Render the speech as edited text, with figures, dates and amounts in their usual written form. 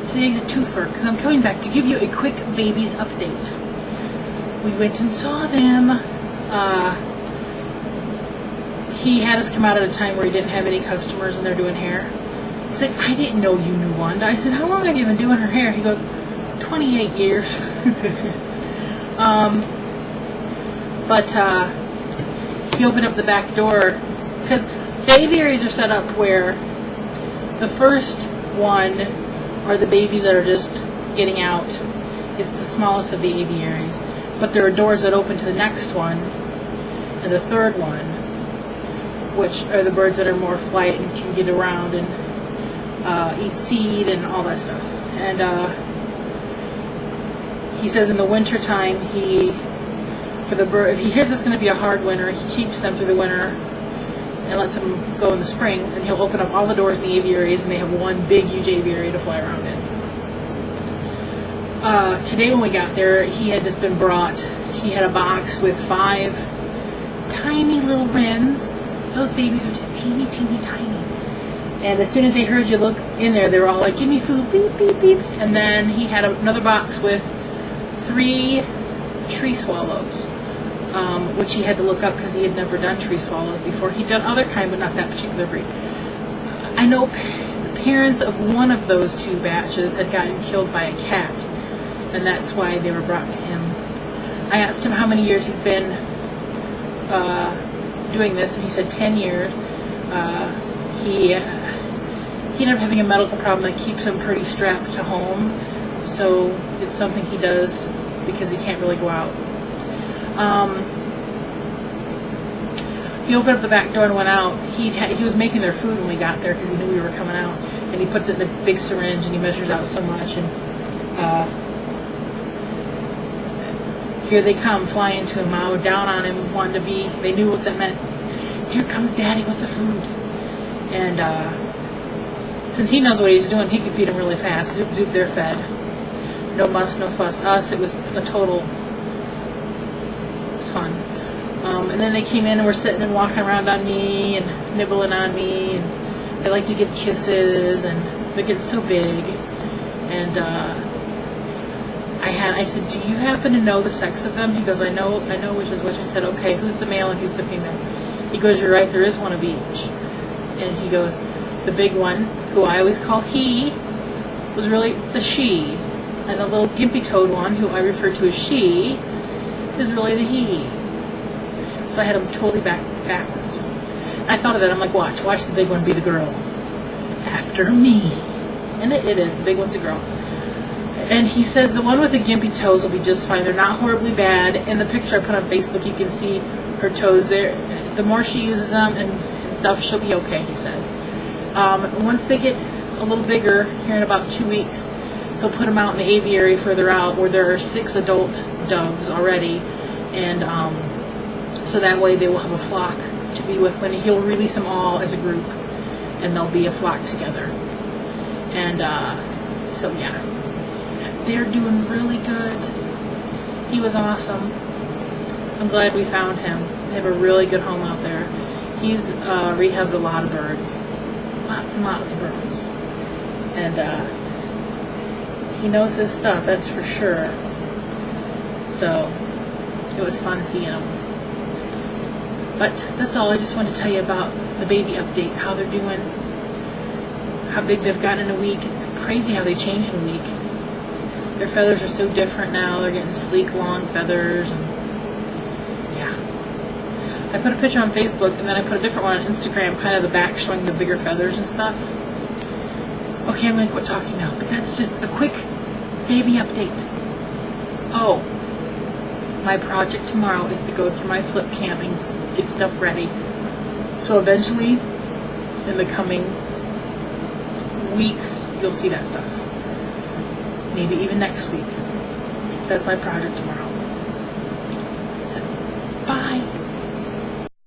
today's a twofer because I'm coming back to give you a quick babies update. We went and saw them. He had us come out at a time where he didn't have any customers and they're doing hair. He's like, I didn't know you knew Wanda. I said, how long have you been doing her hair? He goes, 28 years. But he opened up the back door because the aviaries are set up where the first one are the babies that are just getting out. It's the smallest of the aviaries. But there are doors that open to the next one and the third one, which are the birds that are more flight and can get around and eat seed and all that stuff. And he says in the winter time, if he hears it's going to be a hard winter, he keeps them through the winter and lets them go in the spring, and he'll open up all the doors in the aviaries, and they have one big, huge aviary to fly around in. Today when we got there, he had just been brought, he had a box with 5 tiny little wrens. Those babies are just teeny, teeny, tiny. And as soon as they heard you look in there, they were all like, give me food, beep, beep, beep. And then he had another box with 3 tree swallows, which he had to look up because he had never done tree swallows before. He'd done other kind, but not that particular breed. I know the parents of one of those 2 batches had gotten killed by a cat, and that's why they were brought to him. I asked him how many years he's been doing this, and he said 10 years. He ended up having a medical problem that keeps him pretty strapped to home, so it's something he does because he can't really go out. He opened up the back door and went out. He was making their food when we got there because he knew we were coming out, and he puts it in a big syringe and he measures out so much, and here they come flying to him. I was down on him, wanted to be. They knew what that meant. Here comes Daddy with the food, and since he knows what he's doing, he can feed them really fast. Zoop, zoop, they're fed. No muss, no fuss. Us, it was a total. It's fun. And then they came in and were sitting and walking around on me and nibbling on me, and they like to give kisses, and they get so big. And I said, do you happen to know the sex of them? He goes, I know which is which. I said, okay, who's the male and who's the female? He goes, you're right, there is one of each. And he goes, the big one, who I always call he, was really the she. And the little gimpy-toed one, who I refer to as she, is really the he. So I had him totally backwards. I thought of that. I'm like, watch the big one be the girl. After me. And it is. The big one's a girl. And he says the one with the gimpy toes will be just fine. They're not horribly bad. In the picture I put on Facebook, you can see her toes there. The more she uses them and stuff, she'll be okay, he said. Once they get a little bigger, here in about 2 weeks, he'll put them out in the aviary further out where there are 6 adult doves already. And so that way they will have a flock to be with when he'll release them all as a group, and they'll be a flock together. And so yeah, they're doing really good. He was awesome. I'm glad we found him. They have a really good home out there. He's rehabbed a lot of birds, lots and lots of birds, and he knows his stuff, that's for sure. So it was fun seeing him. But that's all. I just want to tell you about the baby update, how they're doing, how big they've gotten in a week. It's crazy how they change in a week. Their feathers are so different now. They're getting sleek, long feathers. And yeah. I put a picture on Facebook, and then I put a different one on Instagram, kind of the back showing the bigger feathers and stuff. Okay, I'm going to quit talking now. But that's just a quick baby update. Oh, my project tomorrow is to go through my flip cam and get stuff ready. So eventually, in the coming weeks, you'll see that stuff. Maybe even next week. That's my project tomorrow. So, bye.